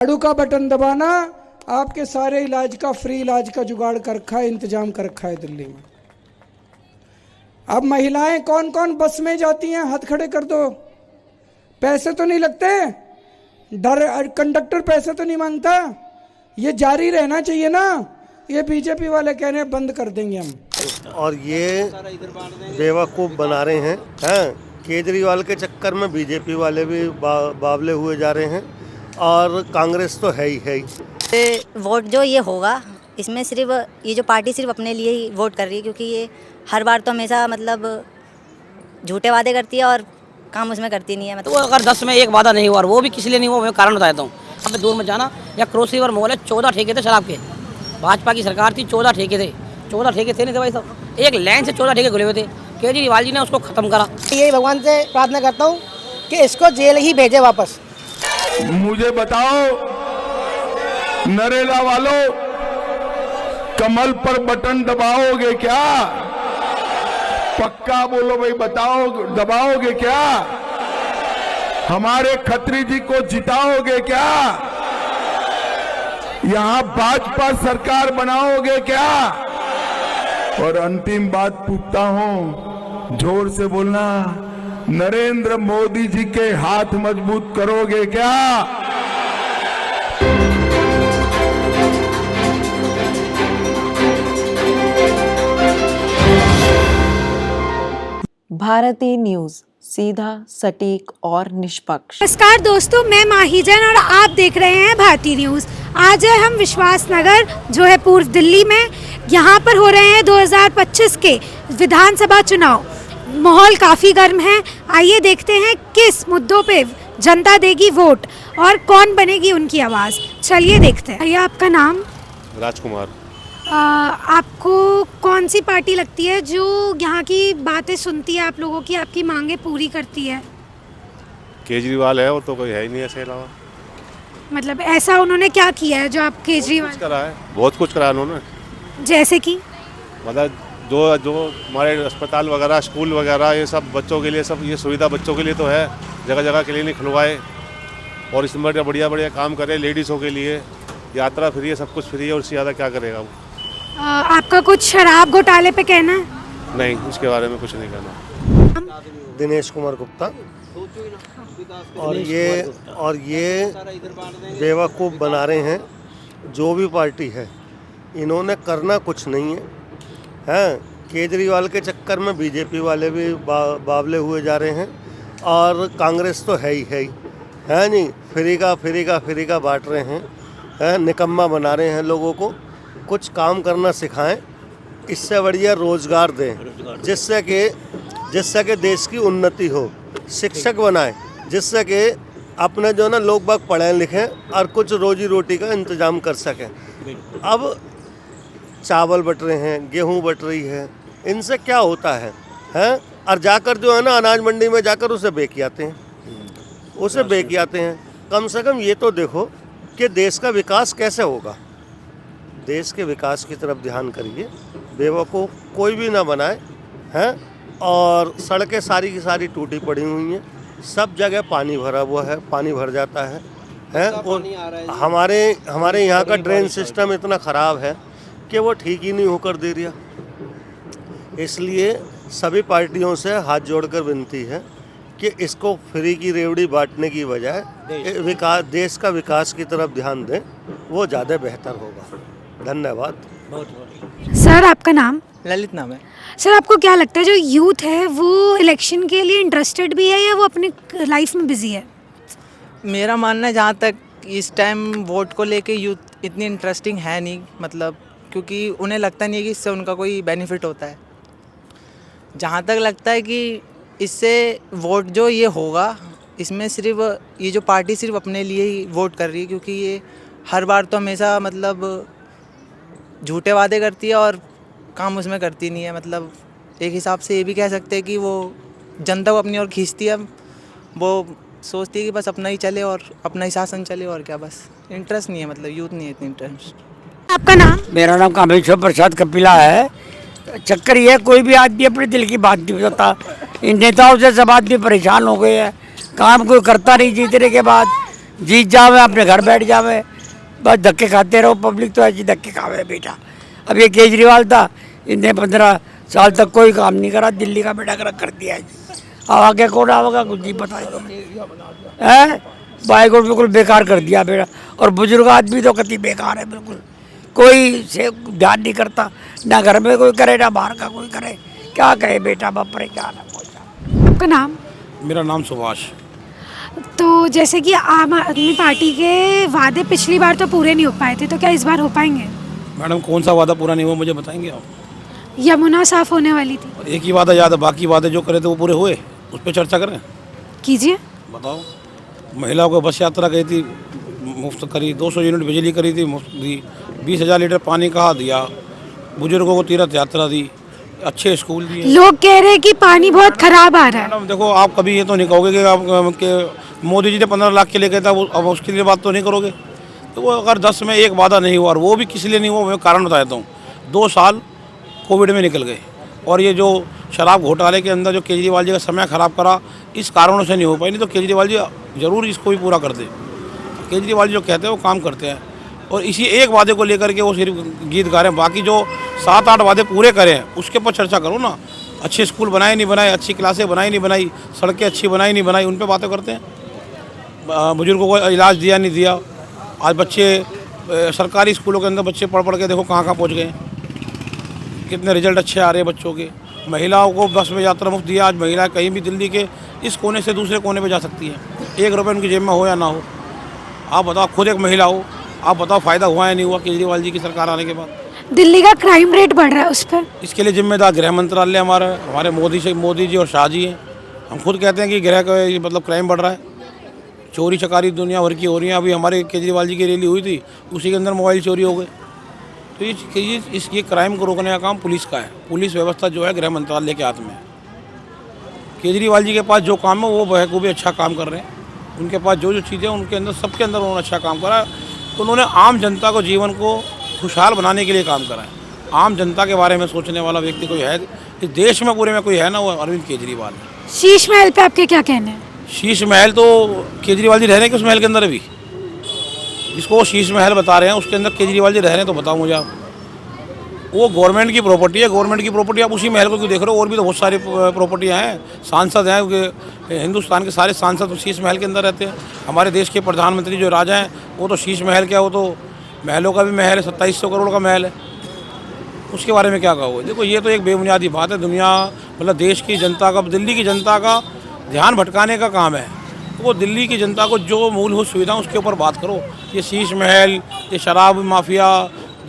झाड़ू का बटन दबाना, आपके सारे इलाज का फ्री इलाज का जुगाड़ कर रखा है, इंतजाम कर रखा है दिल्ली में। अब महिलाएं कौन कौन बस में जाती हैं, हाथ खड़े कर दो। पैसे तो नहीं लगते, डर कंडक्टर पैसे तो नहीं मांगता। ये जारी रहना चाहिए ना। ये बीजेपी वाले कह रहे हैं बंद कर देंगे हम, और ये बेवकूफ़ बना रहे हैं। केजरीवाल के चक्कर में बीजेपी वाले भी बावले हुए जा रहे हैं, और कांग्रेस तो है ही। वोट जो ये होगा, इसमें सिर्फ ये जो पार्टी सिर्फ अपने लिए ही वोट कर रही है, क्योंकि ये हर बार तो हमेशा मतलब झूठे वादे करती है और काम उसमें करती नहीं है। मतलब तो अगर 10 में एक वादा नहीं हुआ और वो भी किस लिए नहीं हुआ, मैं कारण बता देता हूँ। अब दूर में जाना या क्रॉस रिवर मॉल है, 14 ठेके थे शराब के। भाजपा की सरकार थी, 14 ठेके थे। 14 ठेके थे नहीं थे भाई साहब, एक लाइन से 14 ठेके खुले हुए थे। केजरीवाल जी ने उसको खत्म करा। यही भगवान से प्रार्थना करता हूँ कि इसको जेल ही भेजे वापस। मुझे बताओ नरेला वालों, कमल पर बटन दबाओगे क्या? पक्का बोलो भाई, बताओ दबाओगे क्या? हमारे खत्री जी को जिताओगे क्या? यहां भाजपा सरकार बनाओगे क्या? और अंतिम बात पूछता हूं, जोर से बोलना, नरेंद्र मोदी जी के हाथ मजबूत करोगे क्या? भारतीय न्यूज, सीधा, सटीक और निष्पक्ष। नमस्कार दोस्तों, मैं माहीजन और आप देख रहे हैं भारतीय न्यूज। आज है हम विश्वास नगर जो है पूर्व दिल्ली में। यहाँ पर हो रहे हैं 2025 के विधानसभा चुनाव। माहौल काफ़ी गर्म है। आइए देखते हैं किस मुद्दों पे जनता देगी वोट और कौन बनेगी उनकी आवाज़। चलिए देखते हैं। भैया आपका नाम? राजकुमार। आपको कौन सी पार्टी लगती है जो यहाँ की बातें सुनती है, आप लोगों की, आपकी मांगे पूरी करती है? केजरीवाल है, वो तो कोई है ही नहीं ऐसे अलावा। मतलब ऐसा उन्होंने क्या किया है जो आप केजरीवाल? करा है, बहुत कुछ करा उन्होंने। जैसे कि मतलब जो हमारे अस्पताल वगैरह, स्कूल वगैरह, ये सब बच्चों के लिए, सब ये सुविधा बच्चों के लिए तो है। जगह जगह क्लिनिक खुलवाए और इसमें बढ़िया बढ़िया काम करे। लेडीज़ों के लिए यात्रा फ्री है, सब कुछ फ्री है, और इससे ज़्यादा क्या करेगा वो। आपका कुछ शराब घोटाले पे कहना है? नहीं, उसके बारे में कुछ नहीं कहना। दिनेश कुमार गुप्ता। और ये बेवकूफ़ बना रहे हैं, जो भी पार्टी है। इन्होंने करना कुछ नहीं है। केजरीवाल के चक्कर में बीजेपी वाले भी बावले हुए जा रहे हैं, और कांग्रेस तो है ही है नहीं। फ्री का बांट रहे हैं, निकम्मा बना रहे हैं लोगों को। कुछ काम करना सिखाएं, इससे बढ़िया रोजगार दें, जिससे कि देश की उन्नति हो। शिक्षक बनाएं, जिससे कि अपने जो ना लोग बाग पढ़ें लिखें और कुछ रोजी रोटी का इंतजाम कर सकें। अब चावल बट रहे हैं, गेहूं बट रही है, इनसे क्या होता है? और जाकर जो है ना अनाज मंडी में जाकर उसे बेच आते हैं। कम से कम ये तो देखो कि देश का विकास कैसे होगा। देश के विकास की तरफ ध्यान करिए। बेवकूफ़ कोई भी ना बनाए हैं। और सड़कें सारी की सारी टूटी पड़ी हुई हैं, सब जगह पानी भरा हुआ है, पानी भर जाता है। और हमारे यहाँ का ड्रेन सिस्टम इतना ख़राब है कि वो ठीक ही नहीं होकर दे रहा। इसलिए सभी पार्टियों से हाथ जोड़कर विनती है कि इसको फ्री की रेवड़ी बांटने की बजाय देश का विकास की तरफ ध्यान दें, वो ज़्यादा बेहतर होगा। धन्यवाद। सर आपका नाम? ललित नाम है। सर आपको क्या लगता है जो यूथ है वो इलेक्शन के लिए इंटरेस्टेड भी है या वो अपनी लाइफ में बिजी है? मेरा मानना है जहाँ तक इस टाइम वोट को लेके यूथ इतनी इंटरेस्टिंग है नहीं, मतलब क्योंकि उन्हें लगता नहीं है कि इससे उनका कोई बेनिफिट होता है। जहाँ तक लगता है कि इससे वोट जो ये होगा, इसमें सिर्फ ये जो पार्टी सिर्फ अपने लिए ही वोट कर रही है, क्योंकि ये हर बार तो हमेशा मतलब झूठे वादे करती है और काम उसमें करती नहीं है। मतलब एक हिसाब से ये भी कह सकते हैं कि वो जनता को अपनी ओर खींचती है। वो सोचती है कि बस अपना ही चले और अपना ही शासन चले, और क्या, बस इंटरेस्ट नहीं है, मतलब यूथ नहीं है इतनी इंटरेस्ट। आपका नाम? मेरा नाम कामेश्वर प्रसाद कपिला है। चक्कर ये है, कोई भी आदमी अपने दिल की बात नहीं बताता। इन नेताओं से सब आदमी परेशान हो गए हैं। काम कोई करता नहीं जीतने के बाद। जीत जावे अपने घर बैठ जावे, बस धक्के खाते रहो। पब्लिक तो ऐसी धक्के खावे बेटा। अब ये केजरीवाल था, इनने 15 साल तक कोई काम नहीं करा, दिल्ली का बेड़ा कर दिया है। अब आगे कौन आवेगा कुछ नहीं पता है। बाइक को बिल्कुल बेकार कर दिया बेटा। और बुजुर्ग आदमी तो कति बेकार है, बिल्कुल कोई से ध्यान नहीं करता, ना घर में कोई करे ना बाहर का कोई करे। क्या कहे बेटा, बाप रे क्या ना पहुंचा। आपका नाम? मेरा नाम सुभाष। तो जैसे कि आम आदमी पार्टी के वादे पिछली बार तो पूरे नहीं हो पाए थे, तो क्या इस बार हो पाएंगे? मैडम कौन सा वादा पूरा नहीं हुआ मुझे बताएंगे आप? यमुना साफ होने वाली थी। एक ही वादा याद है, बाकी वादे जो करे थे वो पूरे हुए? उस पर चर्चा करें। कीजिए। बताओ। महिलाओं को बस यात्रा गई थी, मुफ्त करी। 200 यूनिट बिजली करी थी, मुफ्त दी। 20,000 लीटर पानी कहाँ दिया। बुजुर्गों को तीर्थ यात्रा दी, अच्छे स्कूल दिए। लोग कह रहे हैं कि पानी बहुत खराब आ रहा है। मैडम देखो, आप कभी ये तो नहीं कहोगे कि आप के मोदी जी ने 15 लाख के लिए कहता, वो अब उसके लिए बात तो नहीं करोगे। तो वो अगर 10 में एक वादा नहीं हुआ, और वो भी किस लिए नहीं हुआ, मैं कारण बता देता हूँ। 2 साल कोविड में निकल गए, और ये जो शराब घोटाले के अंदर जो केजरीवाल जी का समय ख़राब करा, इस कारणों से नहीं हो पाई। नहीं तो केजरीवाल जी ज़रूर इसको भी पूरा करते। केजरीवाल जी जो कहते हैं वो काम करते हैं, और इसी एक वादे को लेकर के वो सिर्फ गीत गा रहे हैं। बाकी जो 7-8 वादे पूरे करे हैं उसके ऊपर चर्चा करो ना। अच्छे स्कूल बनाए नहीं बनाए, अच्छी क्लासें बनाई नहीं बनाई, सड़कें अच्छी बनाई नहीं बनाई, उन पर बातें करते हैं। बुजुर्गों को इलाज दिया नहीं दिया। आज बच्चे सरकारी स्कूलों के अंदर बच्चे पढ़ पढ़ के देखो कहाँ कहाँ पहुँच गए, कितने रिजल्ट अच्छे आ रहे हैं बच्चों के। महिलाओं को बस में यात्रा मुफ्त दिया। आज महिलाएं कहीं भी दिल्ली के इस कोने से दूसरे कोने पे जा सकती हैं, 1 रुपये उनकी जेब में हो या ना हो। आप बताओ, खुद एक महिला हो, आप बताओ फ़ायदा हुआ या नहीं हुआ केजरीवाल जी की सरकार आने के बाद? दिल्ली का क्राइम रेट बढ़ रहा है, उस पर इसके लिए जिम्मेदार गृह मंत्रालय हमारे मोदी जी और शाह जी हैं। हम खुद कहते हैं कि गृह का मतलब क्राइम बढ़ रहा है, चोरी चकारी दुनिया भर की हो रही है। अभी हमारे केजरीवाल जी की रैली हुई थी, उसी के अंदर मोबाइल चोरी हो गए। तो ये क्राइम को रोकने का काम पुलिस का है। पुलिस व्यवस्था जो है गृह मंत्रालय के हाथ में है। केजरीवाल जी के पास जो काम है वो भी अच्छा काम कर रहे हैं। उनके पास जो चीज़ें उनके अंदर सबके अंदर उन्होंने अच्छा काम करा। उन्होंने आम जनता को जीवन को खुशहाल बनाने के लिए काम करा है। आम जनता के बारे में सोचने वाला व्यक्ति कोई है इस देश में पूरे में कोई है ना, वो अरविंद केजरीवाल है। शीश महल पे आपके क्या कहने हैं? शीश महल तो केजरीवाल जी रह रहे हैं कि उस महल के अंदर अभी, जिसको वो शीश महल बता रहे हैं उसके अंदर केजरीवाल जी रह रहे हैं, तो बताओ मुझे आप। वो गवर्नमेंट की प्रॉपर्टी है, गवर्नमेंट की प्रॉपर्टी आप उसी महल को क्यों देख रहे हो? और भी तो बहुत सारी प्रॉपर्टियाँ हैं। सांसद हैं, हिंदुस्तान के सारे सांसद शीश महल के अंदर रहते हैं। हमारे देश के प्रधानमंत्री जो राजा हैं वो तो शीश महल क्या, वो तो महलों का भी महल है, 2700 करोड़ का महल है। उसके बारे में क्या कहोगे? देखो, ये तो एक बेबुनियादी बात है। दुनिया मतलब देश की जनता का, दिल्ली की जनता का ध्यान भटकाने का काम है। तो वो दिल्ली की जनता को जो मूलभूत सुविधा उसके ऊपर बात करो। ये शीश महल, ये शराब माफिया,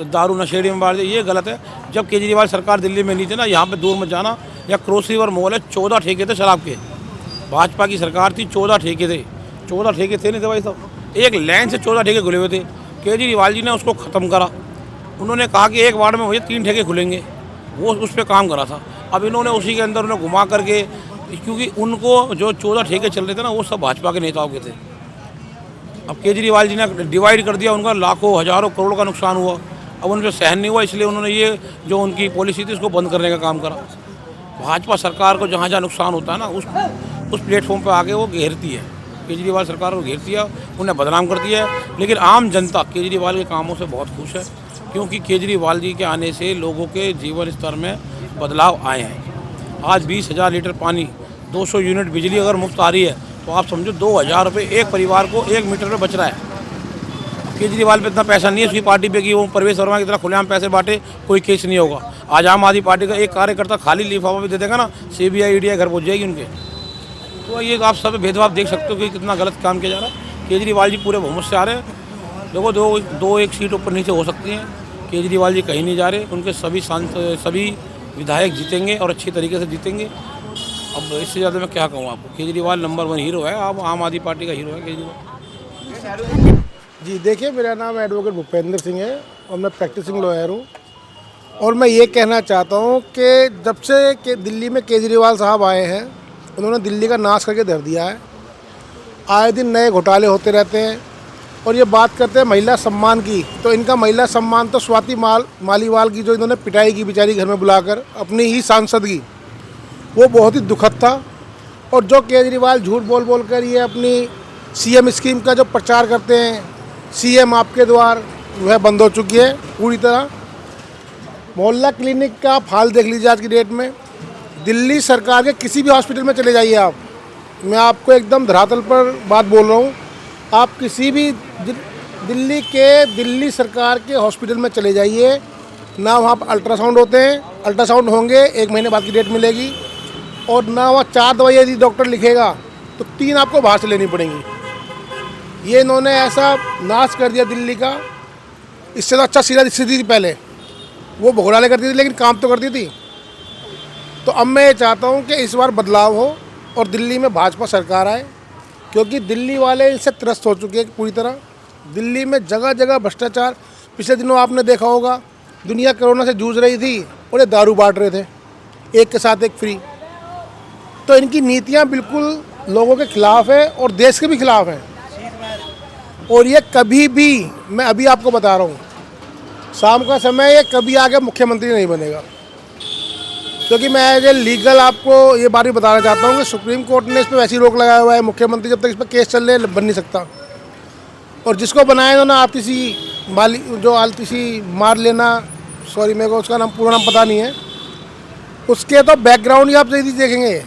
दारू नशेड़ी में बाढ़, ये गलत है। जब केजरीवाल सरकार दिल्ली में नहीं थे ना, यहाँ पे दूर मत जाना, या क्रॉस रिवर मॉल है, 14 ठेके थे शराब के। भाजपा की सरकार थी, 14 ठेके थे। 14 ठेके थे नहीं थे भाई साहब, एक लाइन से 14 ठेके खुले हुए थे। केजरीवाल जी ने उसको ख़त्म करा। उन्होंने कहा कि एक वार्ड में मुझे 3 ठेके खुलेंगे, वो उस पर काम करा था। अब इन्होंने उसी के अंदर उन्हें घुमा करके, क्योंकि उनको जो 14 ठेके चल रहे थे ना वो सब भाजपा के नेताओं के थे। अब केजरीवाल जी ने डिवाइड कर दिया, उनका लाखों हज़ारों करोड़ का नुकसान हुआ। अब उन पर सहन नहीं हुआ, इसलिए उन्होंने ये जो उनकी पॉलिसी थी उसको बंद करने का काम करा। भाजपा सरकार को जहाँ जहाँ नुकसान होता है ना उस प्लेटफॉर्म पर आके वो घेरती है। केजरीवाल सरकार को घेरती है, उन्हें बदनाम करती है। लेकिन आम जनता केजरीवाल के कामों से बहुत खुश है, क्योंकि केजरीवाल जी के आने से लोगों के जीवन स्तर में बदलाव आए हैं। आज 20,000 लीटर पानी, 200 यूनिट बिजली अगर मुफ्त आ रही है तो आप समझो 2,000 रुपये एक परिवार को 1 मीटर में बच रहा है। केजरीवाल पे इतना पैसा नहीं है उसकी पार्टी पे कि वो परवेश वर्मा की तरह खुलेआम पैसे बांटे, कोई केस नहीं होगा। आज आम आदमी पार्टी का एक कार्यकर्ता खाली लिफाफा भी दे देगा ना, CBI EDI घर पहुँच जाएगी उनके। तो ये आप सब भेदभाव देख सकते हो कि कितना गलत काम किया जा रहा है। केजरीवाल जी पूरे बहुमत से आ रहे हैं। देखो, दो एक सीट ऊपर नीचे हो सकती हैं, केजरीवाल जी कहीं नहीं जा रहे। उनके सभी विधायक जीतेंगे और अच्छी तरीके से जीतेंगे। अब इससे ज़्यादा मैं क्या कहूँ आपको। केजरीवाल नंबर 1 हीरो है, अब आम आदमी पार्टी का हीरो है केजरीवाल जी। देखिए, मेरा नाम एडवोकेट भूपेंद्र सिंह है और मैं प्रैक्टिसिंग लॉयर हूँ। और मैं ये कहना चाहता हूँ कि जब से दिल्ली में केजरीवाल साहब आए हैं, उन्होंने दिल्ली का नाश करके धर दिया है। आए दिन नए घोटाले होते रहते हैं। और ये बात करते हैं महिला सम्मान की, तो इनका महिला सम्मान तो स्वाति मालीवाल की जो इन्होंने पिटाई की बेचारी घर में बुलाकर अपनी ही सांसद की, वो बहुत ही दुखद था। और जो केजरीवाल झूठ बोल कर ये अपनी सीएम स्कीम का जो प्रचार करते हैं, सीएम आपके द्वार, वह बंद हो चुकी है पूरी तरह। मोहल्ला क्लिनिक का आप हाल देख लीजिए आज की डेट में। दिल्ली सरकार के किसी भी हॉस्पिटल में चले जाइए आप, मैं आपको एकदम धरातल पर बात बोल रहा हूँ, आप किसी भी दिल्ली सरकार के हॉस्पिटल में चले जाइए ना, वहाँ पर अल्ट्रासाउंड होते हैं, अल्ट्रासाउंड होंगे 1 महीने बाद की डेट मिलेगी, और ना वहाँ 4 दवाइयाँ यदि डॉक्टर लिखेगा तो 3 आपको बाहर से लेनी पड़ेंगी। ये इन्होंने ऐसा नाश कर दिया दिल्ली का। इससे तो अच्छा सीधा स्थिति थी पहले, वो भगोड़ाले करती थी लेकिन काम तो करती थी। तो अब मैं ये चाहता हूँ कि इस बार बदलाव हो और दिल्ली में भाजपा सरकार आए, क्योंकि दिल्ली वाले इनसे त्रस्त हो चुके हैं पूरी तरह। दिल्ली में जगह जगह भ्रष्टाचार। पिछले दिनों आपने देखा होगा, दुनिया कोरोना से जूझ रही थी और ये दारू बांट रहे थे, एक के साथ एक फ्री। तो इनकी नीतियाँ बिल्कुल लोगों के खिलाफ है और देश के भी खिलाफ हैं। और ये कभी भी, मैं अभी आपको बता रहा हूँ, शाम का समय ये कभी आगे मुख्यमंत्री नहीं बनेगा। क्योंकि मैं एज ए लीगल आपको ये बात भी बताना चाहता हूँ कि सुप्रीम कोर्ट ने इस पर वैसी रोक लगाया हुआ है, मुख्यमंत्री जब तक इस पर केस चल रहे बन नहीं सकता। और जिसको बनाया इन्होंने आतिशी मार लेना, सॉरी मेरे को उसका नाम पूरा नाम पता नहीं है, उसके तो बैकग्राउंड ही आप यदि देखेंगे,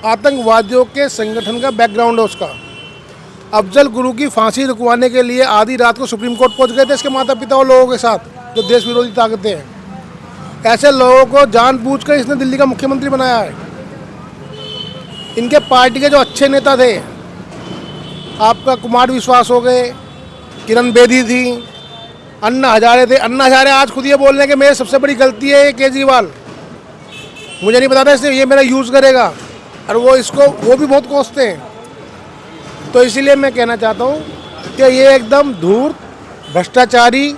आतंकवादियों के संगठन का बैकग्राउंड है उसका। अफजल गुरु की फांसी रुकवाने के लिए आधी रात को सुप्रीम कोर्ट पहुंच गए थे इसके माता पिता और लोगों के साथ, जो देश विरोधी ताकतें हैं। ऐसे लोगों को जानबूझकर इसने दिल्ली का मुख्यमंत्री बनाया है। इनके पार्टी के जो अच्छे नेता थे, आपका कुमार विश्वास हो गए, किरण बेदी थी, अन्ना हजारे थे। अन्ना हजारे आज खुद ये बोल रहे हैं कि मेरी सबसे बड़ी गलती है ये केजरीवाल, मुझे नहीं पता था इससे ये मेरा यूज़ करेगा, और वो भी बहुत कोसते हैं। तो इसीलिए मैं कहना चाहता हूँ कि ये एकदम धूर्त, भ्रष्टाचारी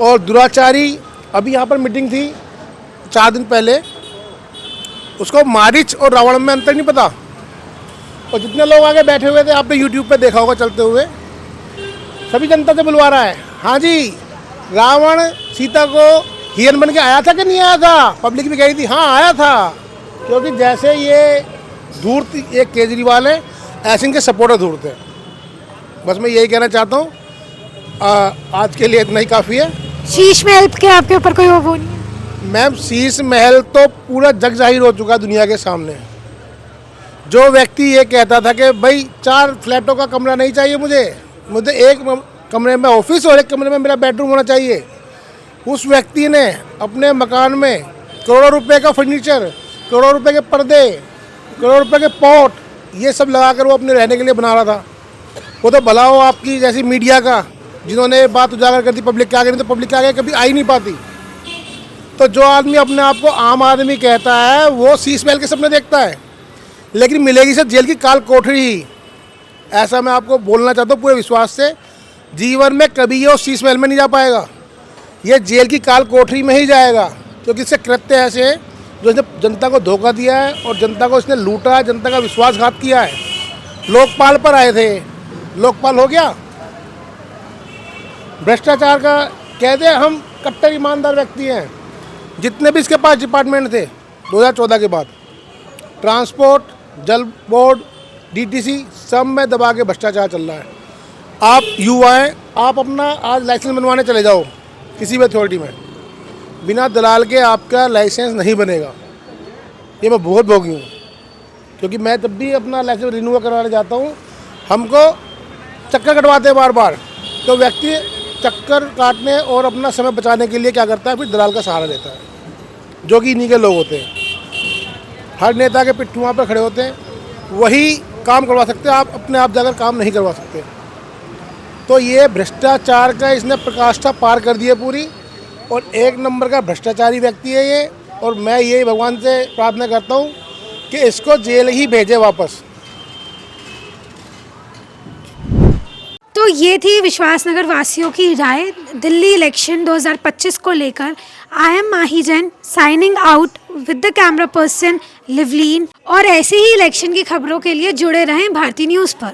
और दुराचारी। अभी यहाँ पर मीटिंग थी 4 दिन पहले, उसको मारिच और रावण में अंतर नहीं पता। और जितने लोग आगे बैठे हुए थे, आपने यूट्यूब पे देखा होगा चलते हुए, सभी जनता से बुलवा रहा है। हाँ जी, रावण सीता को हिरन बन के आया था कि नहीं आया था? पब्लिक भी कही थी हाँ आया था, क्योंकि जैसे ये धूर्त एक केजरीवाल है, ऐसे इनके सपोर्टर धूर्त है। बस मैं यही कहना चाहता हूँ। आज के लिए इतना ही काफ़ी है। शीश महल के आपके ऊपर कोई वो नहीं है? मैम, शीश महल तो पूरा जग जाहिर हो चुका दुनिया के सामने। जो व्यक्ति ये कहता था कि भाई 4 फ्लैटों का कमरा नहीं चाहिए मुझे एक कमरे में ऑफिस और एक कमरे में मेरा बेडरूम होना चाहिए, उस व्यक्ति ने अपने मकान में करोड़ों रुपए का फर्नीचर, करोड़ों रुपए के पर्दे, करोड़ों रुपए के पॉट, ये सब लगाकर वो अपने रहने के लिए बना रहा था। वो तो भला हो आपकी जैसी मीडिया का, जिन्होंने बात उजागर कर दी पब्लिक के आगे, नहीं तो पब्लिक के आगे कभी आ ही नहीं पाती। तो जो आदमी अपने आप को आम आदमी कहता है, वो शीश महल के सपने देखता है, लेकिन मिलेगी से जेल की काल कोठरी ही। ऐसा मैं आपको बोलना चाहता हूँ पूरे विश्वास से। जीवन में कभी ये उस शीश महल में नहीं जा पाएगा, ये जेल की काल कोठरी में ही जाएगा। क्योंकि इससे कृत्य ऐसे हैं जो इसने जनता को धोखा दिया है और जनता को इसने लूटा है, जनता का विश्वासघात किया है। लोकपाल पर आए थे, लोकपाल हो गया। भ्रष्टाचार का कहते हैं हम कट्टर ईमानदार व्यक्ति हैं। जितने भी इसके पास डिपार्टमेंट थे 2014 के बाद, ट्रांसपोर्ट, जल बोर्ड, डीटीसी, सब में दबा के भ्रष्टाचार चल रहा है। आप युवा हैं, आप अपना आज लाइसेंस बनवाने चले जाओ किसी भी अथॉरिटी में, बिना दलाल के आपका लाइसेंस नहीं बनेगा। ये मैं बहुत भोगी हूँ, क्योंकि मैं जब भी अपना लाइसेंस रिन्यू करवाने जाता हूँ, हमको चक्कर कटवाते हैं बार बार। तो व्यक्ति चक्कर काटने और अपना समय बचाने के लिए क्या करता है, फिर दलाल का सहारा लेता है, जो कि इन्हीं के लोग होते हैं। हर नेता के पिट्ठू वहाँ पर खड़े होते हैं, वही काम करवा सकते हैं, आप अपने आप जाकर काम नहीं करवा सकते। तो ये भ्रष्टाचार का इसने प्रकाष्ठा पार कर दी है पूरी, और 1 नंबर का भ्रष्टाचारी व्यक्ति है ये। और मैं ये भगवान से प्रार्थना करता हूँ कि इसको जेल ही भेजे वापस। तो ये थी विश्वासनगर वासियों की राय दिल्ली इलेक्शन 2025 को लेकर। I am Mahi Jain signing out with the camera person Liveleen. और ऐसे ही इलेक्शन की खबरों के लिए जुड़े रहें भारती न्यूज़ पर।